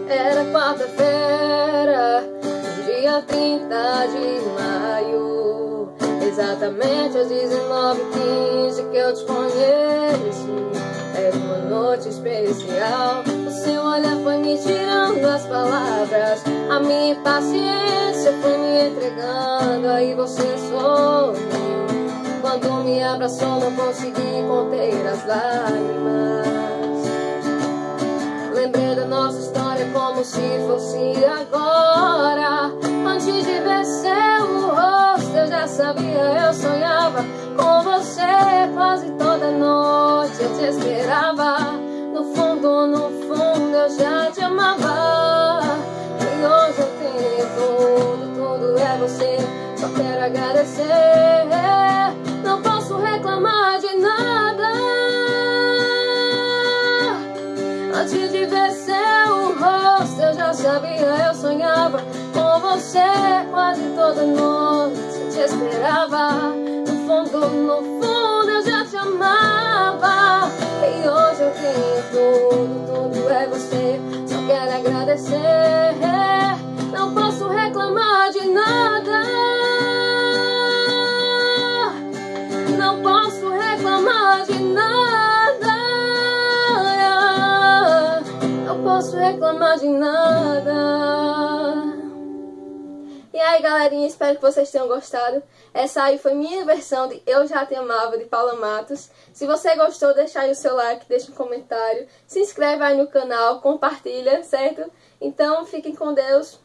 Era quarta-feira, dia 30 de maio, exatamente às 19h15 que eu te conheci. Era uma noite especial, o seu olhar foi me tirando as palavras, a minha impaciência foi me entregando, aí você sorriu. Quando me abraçou não consegui conter as lágrimas. Lembrei da nossa história como se fosse agora. Antes de ver seu rosto eu já sabia, eu sonhava com você. Quase toda noite eu te esperava. No fundo eu já te amava. E hoje eu tenho tudo é você. Só quero agradecer. Não posso reclamar de nada. Antes de ver seu rosto eu já sabia, eu sonhava com você. Quase toda noite eu te esperava. No fundo eu já te amava. E hoje eu tenho tudo é você. Só quero agradecer. Não posso reclamar de nada. Não posso reclamar de nada. Não posso reclamar de nada. E aí, galerinha, espero que vocês tenham gostado. Essa aí foi minha versão de Eu Já Te Amava, de Paula Matos. Se você gostou, deixa aí o seu like, deixa um comentário, se inscreve aí no canal, compartilha, certo? Então, fiquem com Deus.